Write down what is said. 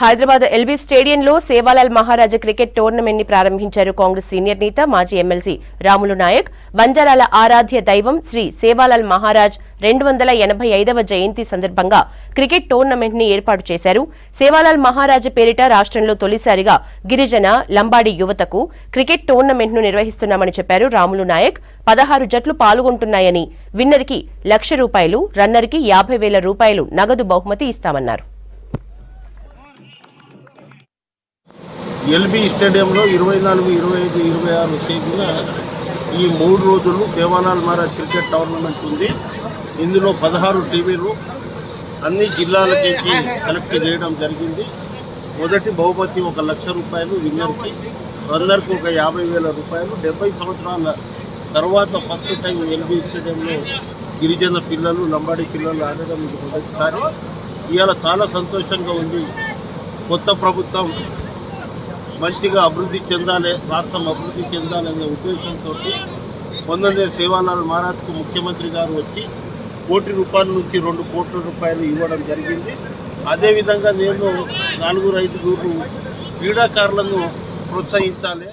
Hyderabad LB స్టేడియంలో Sevalal Maharaj cricket tournament ని ప్రారంభించారు కాంగ్రెస్ సీనియర్ నేత మాజీ ఎమ్మెల్సీ రాములు నాయక్. బంజారాల ఆరాధ్య దైవం శ్రీ సేవాలాల్ మహారాజ్ 285వ జయంతి సందర్భంగా క్రికెట్ టోర్నమెంట్ ని ఏర్పాటు చేశారు. సేవాలాల్ మహారాజ్ పేరిట రాష్ట్రంలో తొలిసారిగా గిరిజన లంబాడి యువతకు క్రికెట్ టోర్నమెంట్ ను నిర్వహిస్తున్నామని చెప్పారు రాములు నాయక్. 16 జట్లు పాల్గొంటున్నాయని, విన్నర్ కి ₹1,00,000, రన్నర్ కి ₹50,000 నగదు బహుమతి ఇస్తామన్నారు. ఎల్బీ స్టేడియంలో 24, 25, 26 తేదీన ఈ 3 రోజులు సేవాలాల్ మహారాజ్ క్రికెట్ టోర్నమెంట్ ఉంది. ఇందులో 16 టీవీలు అన్ని జిల్లాలకి సెలెక్ట్ చేయడం జరిగింది. మొదటి బహుమతి ₹1,00,000 విన్నర్కి, రన్నర్కి ₹50,000. 70 సంవత్సరాల తర్వాత ఫస్ట్ టైం ఎల్బీ స్టేడియంలో గిరిజన పిల్లలు, లంబాడి పిల్లలు ఆడడం ఇది మొదటిసారి. ఇవాళ చాలా సంతోషంగా ఉంది. కొత్త ప్రభుత్వం మంచిగా అభివృద్ధి చెందాలి, రాష్ట్రం అభివృద్ధి చెందాలనే ఉద్దేశంతో మొన్ననే సేవాలాల్ మహారాజ్కు ముఖ్యమంత్రి గారు వచ్చి ₹1 కోటి నుంచి ₹2 కోట్ల ఇవ్వడం జరిగింది. అదేవిధంగా నేను 4-5 క్రీడాకారులను ప్రోత్సహించాలి.